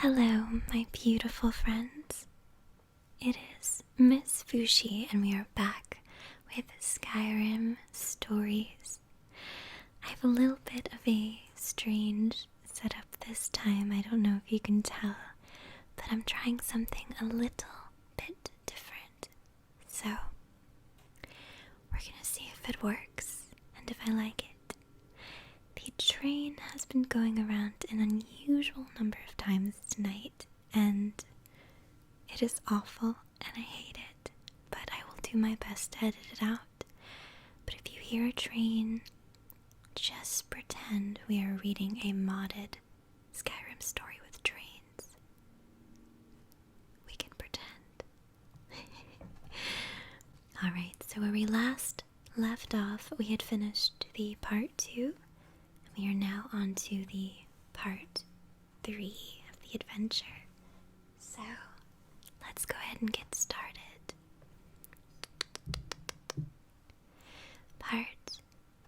Hello, my beautiful friends. It is Miss Fushi, and we are back with Skyrim Stories. I have a little bit of a strange setup this time. I don't know if you can tell, but I'm trying something a little bit different. So, we're gonna see if it works and if I like it. The train has been going around an unusual number of times tonight, and it is awful and I hate it, but I will do my best to edit it out. But if you hear a train, just pretend we are reading a modded Skyrim story with trains. We can pretend. Alright, so where we last left off, we had finished the part 2. We are now on to the part 3 of the adventure. So, let's go ahead and get started. Part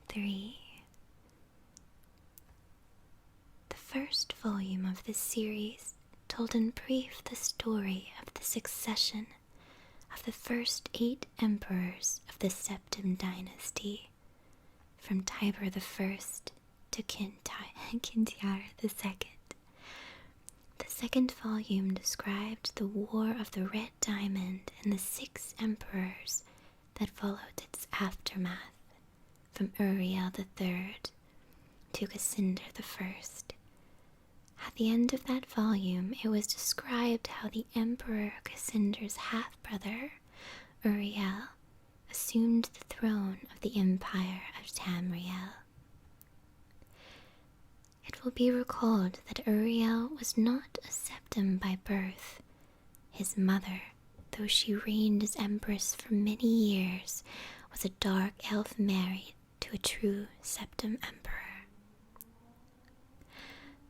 3. The first volume of this series told in brief the story of the succession of the first 8 emperors of the Septim dynasty, from Tiber I to Kintyre II. The second volume described the War of the Red Diamond and the 6 emperors that followed its aftermath, from Uriel III to Cassander I. At the end of that volume, it was described how the Emperor Cassander's half-brother, Uriel, assumed the throne of the Empire of Tamriel. It will be recalled that Uriel was not a septim by birth. His mother, though she reigned as empress for many years, was a dark elf married to a true septim emperor.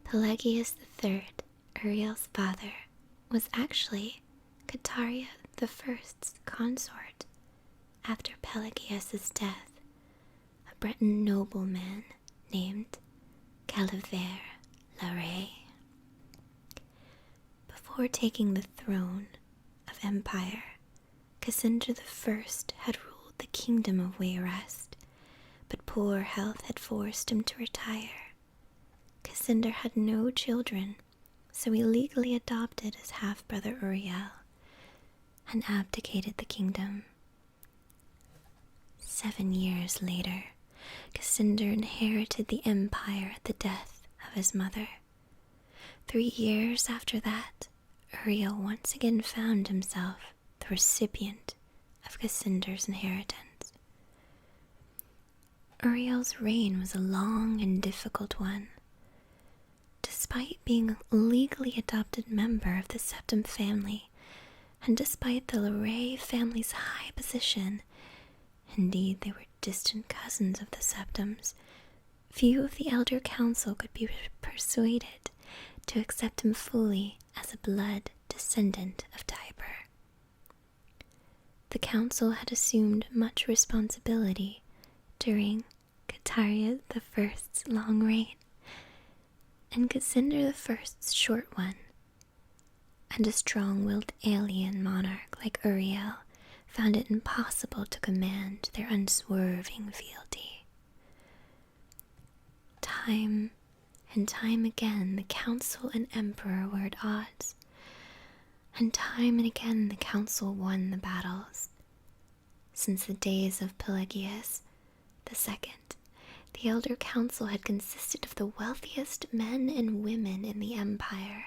Pelagius III, Uriel's father, was actually Cataria I's consort after Pelagius's death, a Breton nobleman named Calaver Larey. Before taking the throne of empire, Cassander I had ruled the kingdom of Wayrest, but poor health had forced him to retire. Cassander had no children, so he legally adopted his half-brother Uriel and abdicated the kingdom. 7 years later, Cassander inherited the empire at the death of his mother. 3 years after that, Uriel once again found himself the recipient of Cassander's inheritance. Uriel's reign was a long and difficult one. Despite being a legally adopted member of the Septim family, and despite the Larey family's high position, indeed they were distant cousins of the Septims, few of the elder council could be persuaded to accept him fully as a blood descendant of Tiber. The council had assumed much responsibility during Cataria I's long reign, and Cassander I's short one, and a strong-willed alien monarch like Uriel found it impossible to command their unswerving fealty. Time and time again, the council and emperor were at odds, and time and again the council won the battles. Since the days of Pelagius II, the elder council had consisted of the wealthiest men and women in the empire,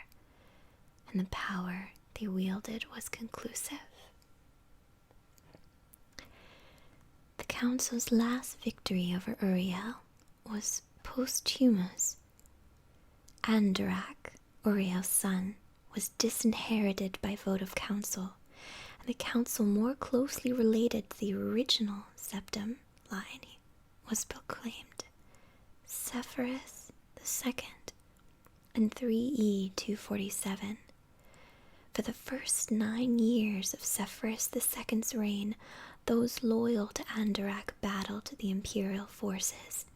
and the power they wielded was conclusive. The council's last victory over Uriel was posthumous. Andorak, Uriel's son, was disinherited by vote of council, and the council more closely related to the original septim line was proclaimed Sepphoris II in 3E 247. For the first 9 years of Sepphoris II's reign, those loyal to Andorak battled the imperial forces,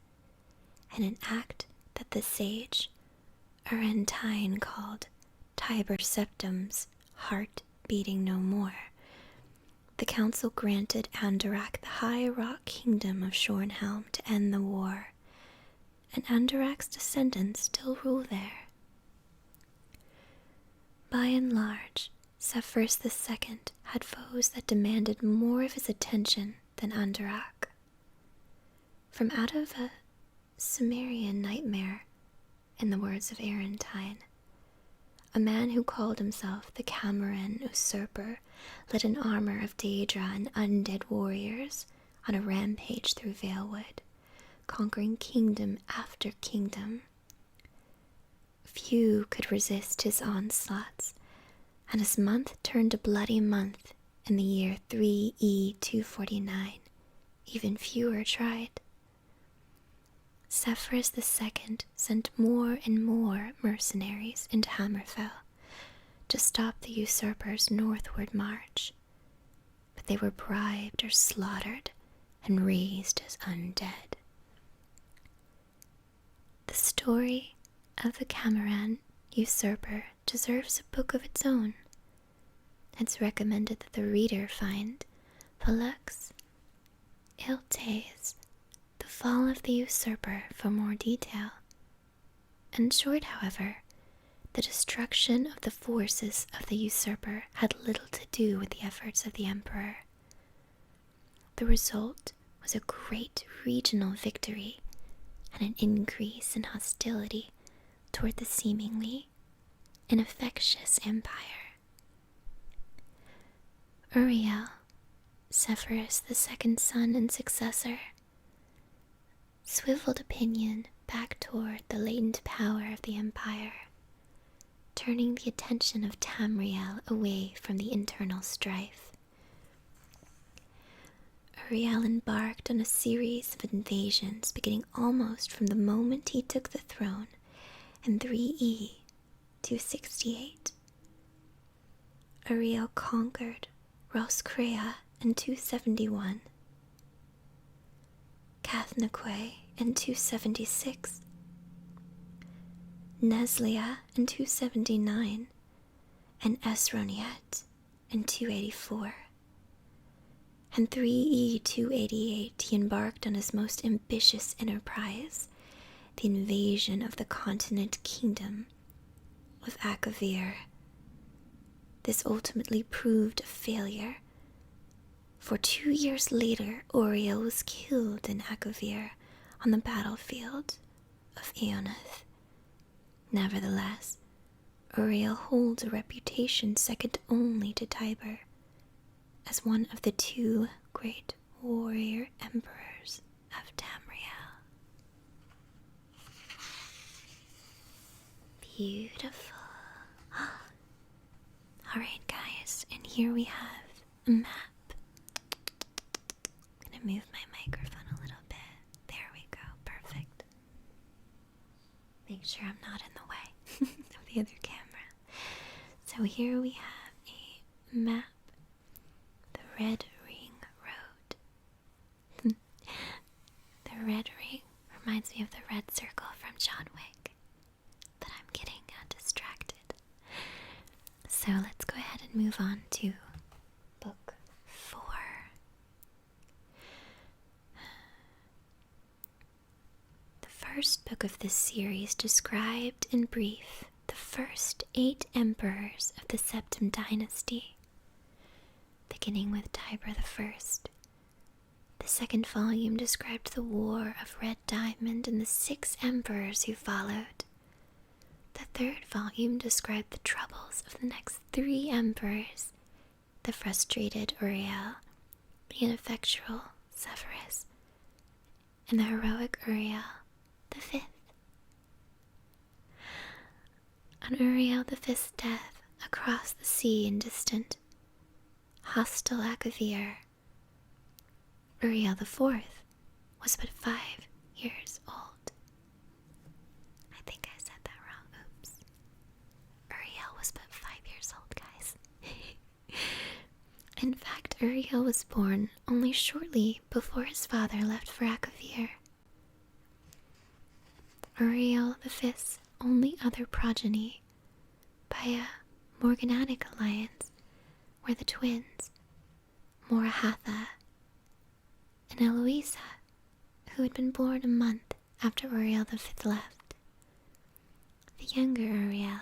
in an act that the sage Arentine called Tiber Septim's heart beating no more, the council granted Andorak the high rock kingdom of Shornhelm to end the war, and Andorak's descendants still rule there. By and large, Sepphoris II had foes that demanded more of his attention than Andorak. From out of a Cimmerian nightmare, in the words of Arentine, a man who called himself the Cameron usurper led an armor of Daedra and undead warriors on a rampage through Valewood, conquering kingdom after kingdom. Few could resist his onslaughts, and his month turned a bloody month in the year 3E249. Even fewer tried. Sepphoris II sent more and more mercenaries into Hammerfell to stop the usurper's northward march, but they were bribed or slaughtered and raised as undead. The story of the Cameron usurper deserves a book of its own. It's recommended that the reader find Pollux Iltes, The Fall of the Usurper, for more detail. In short, however, the destruction of the forces of the usurper had little to do with the efforts of the emperor. The result was a great regional victory and an increase in hostility toward the seemingly ineffectuous empire. Uriel, Sepphoris II's son and successor, swiveled opinion back toward the latent power of the empire, turning the attention of Tamriel away from the internal strife. Uriel embarked on a series of invasions beginning almost from the moment he took the throne in 3E268. Uriel conquered Roscrea in 271, Cathnaque in 276, Neslia in 279, and Esroniet in 284. In 3E288 he embarked on his most ambitious enterprise, the invasion of the continent kingdom of Akavir. This ultimately proved a failure, for 2 years later Uriel was killed in Akavir on the battlefield of Eonath. Nevertheless, Uriel holds a reputation second only to Tiber as one of the 2 great warrior emperors of Tamriel. Beautiful. Alright guys, and here we have a map. I'm gonna move my microphone a little bit. There we go, perfect. Make sure I'm not in the way of the other camera. So here we have a map. The Red Ring Road. The red ring reminds me of the red circle from John Wick, but I'm getting distracted. So let's go ahead and move on to book 4. The first book of this series described in brief the first 8 emperors of the Septim dynasty, beginning with Tiber I. The second volume described the War of Red Diamond and the 6 emperors who followed. The third volume described the troubles of the next 3 emperors, the frustrated Uriel, the ineffectual Sepphoris, and the heroic Uriel the 5th. On Uriel the 5th's death, across the sea in distant, hostile Akavir, Uriel the 4th was but 5 years old. I think I said that wrong. Oops. Uriel was but 5 years old, guys. In fact, Uriel was born only shortly before his father left for Akavir. Uriel the 5th's only other progeny by a morganatic alliance were the twins, Morahatha and Eloisa, who had been born a month after Uriel V left. The younger Uriel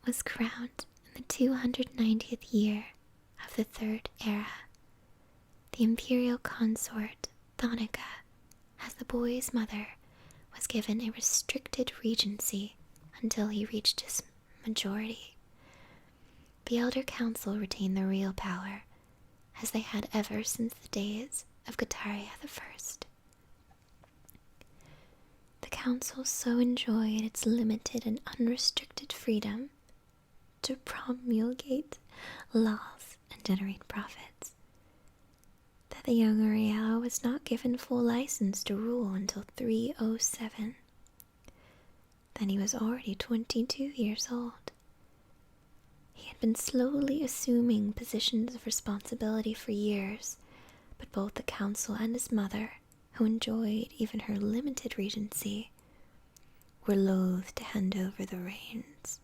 was crowned in the 290th year of the Third Era. The imperial consort, Thonica, as the boy's mother, was given a restricted regency until he reached his majority. The Elder Council retained the real power, as they had ever since the days of Guitaria I. The council so enjoyed its limited and unrestricted freedom to promulgate laws and generate profits that the young Uriel was not given full license to rule until 307. Then he was already 22 years old. He had been slowly assuming positions of responsibility for years, but both the council and his mother, who enjoyed even her limited regency, were loath to hand over the reins.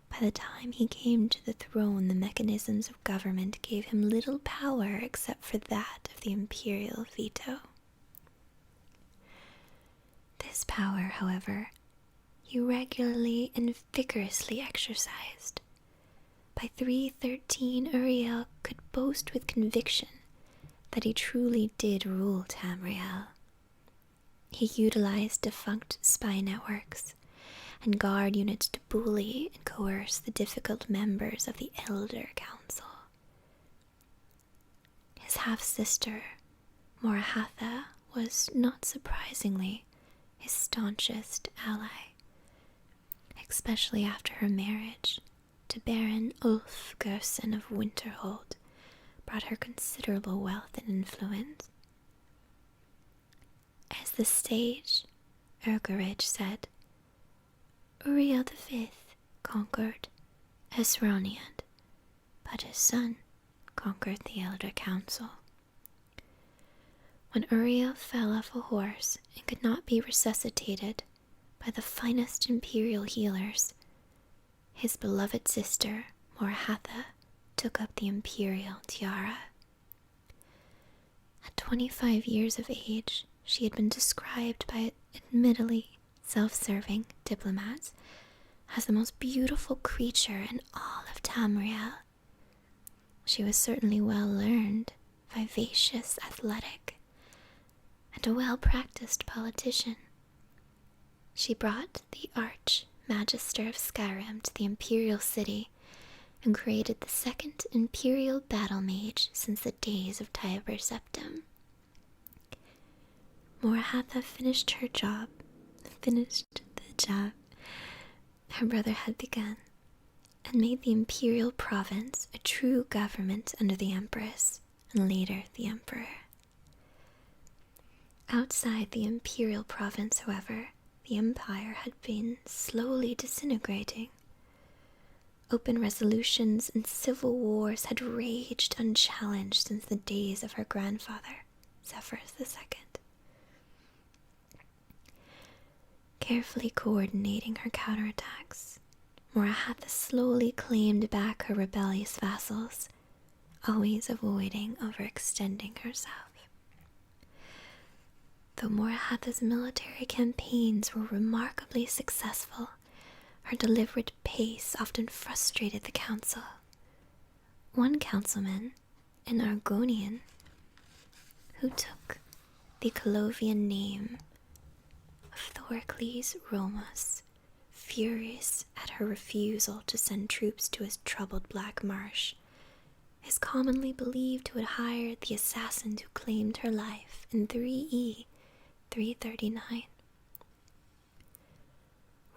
By the time he came to the throne, the mechanisms of government gave him little power except for that of the imperial veto. This power, however, he regularly and vigorously exercised. By 313, Uriel could boast with conviction that he truly did rule Tamriel. He utilized defunct spy networks and guard units to bully and coerce the difficult members of the Elder Council. His half-sister, Morahatha, was, not surprisingly, his staunchest ally, especially after her marriage to Baron Ulf Gerson of Winterhold brought her considerable wealth and influence. As the sage, Urgerich said, Uriel V conquered Esronian, but his son conquered the Elder Council. When Uriel fell off a horse and could not be resuscitated by the finest imperial healers, his beloved sister, Morahatha, took up the imperial tiara. At 25 years of age, she had been described by admittedly self-serving diplomats as the most beautiful creature in all of Tamriel. She was certainly well-learned, vivacious, athletic, and a well-practiced politician. She brought the Arch-Magister of Skyrim to the imperial city and created the second imperial battle mage since the days of Tiber Septim. Morahatha finished the job her brother had begun, and made the imperial province a true government under the Empress and later the Emperor. Outside the imperial province, however, the empire had been slowly disintegrating. Open resolutions and civil wars had raged unchallenged since the days of her grandfather, Zephyrus II. Carefully coordinating her counterattacks, Morahatha slowly claimed back her rebellious vassals, always avoiding overextending herself. Though Morahatha's military campaigns were remarkably successful, her deliberate pace often frustrated the council. One councilman, an Argonian, who took the Colovian name of Thorocles Romus, furious at her refusal to send troops to his troubled Black Marsh, is commonly believed to have hired the assassins who claimed her life in 3E 339.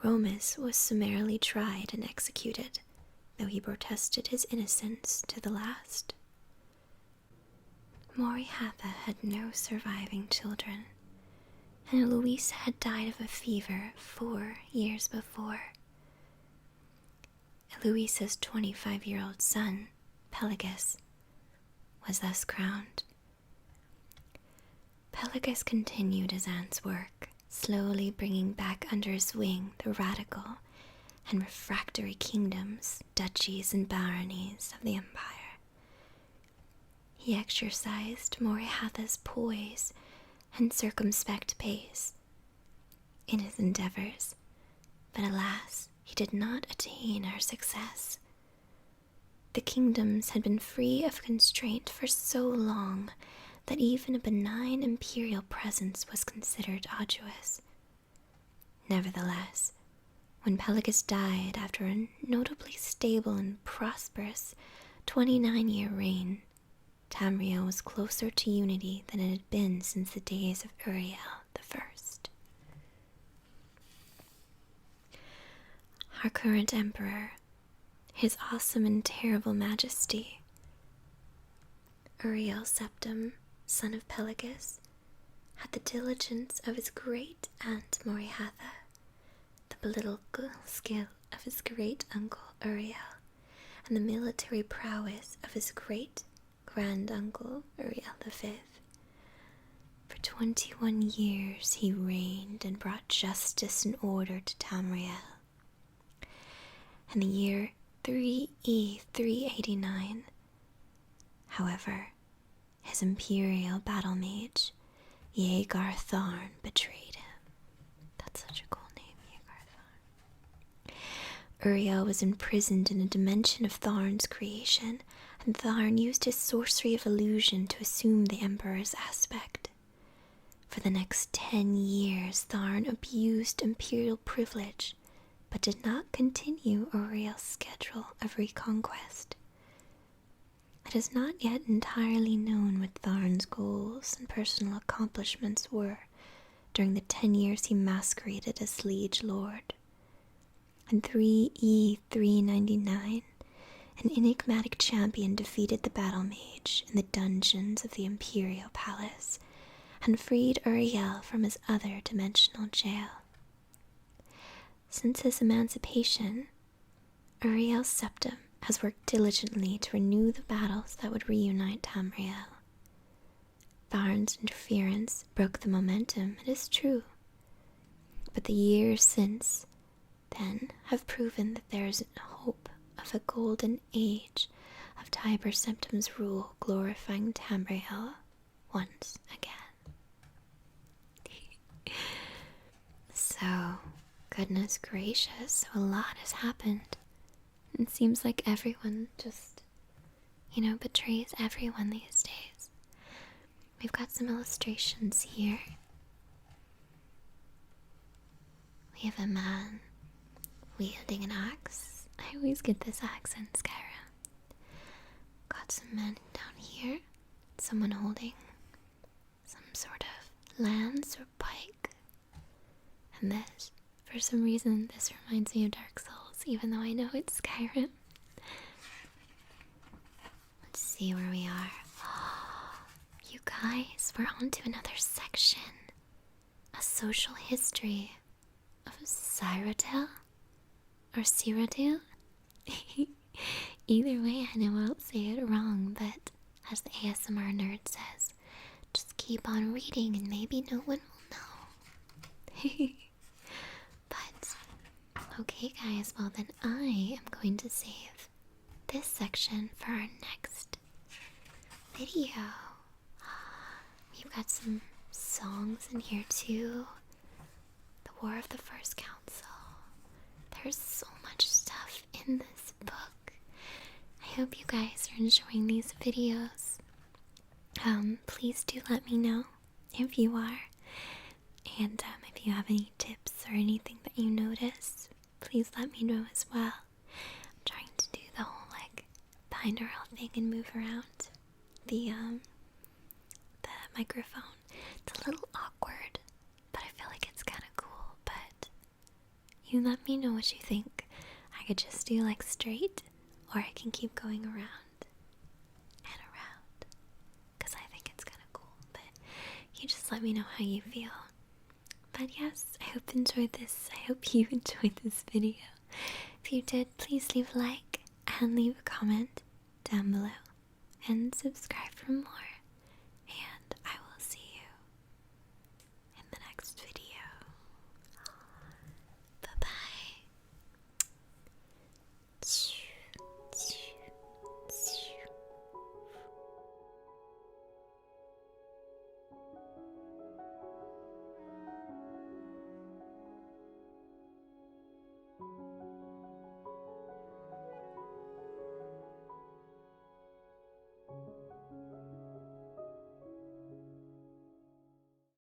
Romus was summarily tried and executed, though he protested his innocence to the last. Morahatha had no surviving children, and Eloisa had died of a fever 4 years before. Eloisa's 25-year-old son, Pelagus, was thus crowned. Pelagus continued his aunt's work, slowly bringing back under his wing the radical and refractory kingdoms, duchies, and baronies of the empire. He exercised Morihatha's poise and circumspect pace in his endeavors, but alas, he did not attain our success. The kingdoms had been free of constraint for so long that even a benign imperial presence was considered arduous. Nevertheless, when Pelagus died after a notably stable and prosperous 29-year reign, Tamriel was closer to unity than it had been since the days of Uriel I. Our current emperor, his awesome and terrible majesty, Uriel Septim, son of Pelagus, had the diligence of his great-aunt Morihatha, the political skill of his great-uncle Uriel, and the military prowess of his great-grand-uncle Uriel V. For 21 years he reigned and brought justice and order to Tamriel. In the year 3E 389, however, his imperial battle mage, Yeagar Tharn, betrayed him. That's such a cool name, Yeagar Tharn. Uriel was imprisoned in a dimension of Tharn's creation, and Tharn used his sorcery of illusion to assume the Emperor's aspect. For the next 10 years, Tharn abused imperial privilege, but did not continue Uriel's schedule of reconquest. It is not yet entirely known what Tharn's goals and personal accomplishments were during the 10 years he masqueraded as liege lord. In 3E 399, an enigmatic champion defeated the battle mage in the dungeons of the imperial palace and freed Uriel from his other dimensional jail. Since his emancipation, Uriel Septim has worked diligently to renew the battles that would reunite Tamriel. Tharn's interference broke the momentum, it is true, but the years since then have proven that there is hope of a golden age of Tiber Septim's rule glorifying Tamriel once again. So, goodness gracious, a lot has happened. It seems like everyone just, betrays everyone these days. We've got some illustrations here. We have a man wielding an axe. I always get this axe in Skyrim. Got some men down here. Someone holding some sort of lance or pike. And this, for some reason, this reminds me of Dark Souls, even though I know it's Skyrim. Let's see where we are. You guys, we're on to another section. A social history of Cyrodiil? Or Cyrodiil? Either way, I know I'll say it wrong, but as the ASMR nerd says, just keep on reading and maybe no one will know. But, okay guys, well then I am going to save this section for our next video. We've got some songs in here too. The War of the First Council. There's so much stuff in this book. I hope you guys are enjoying these videos. Please do let me know if you are. And if you have any tips or anything that you notice, please let me know as well. I'm trying to do the whole binaural thing and move around the microphone. It's a little awkward, but I feel like it's kind of cool. But you let me know what you think. I could just do straight, or I can keep going around and around, because I think it's kind of cool. But you just let me know how you feel. But yes, I hope you enjoyed this. I hope you enjoyed this video. If you did, please leave a like and leave a comment down below and subscribe for more.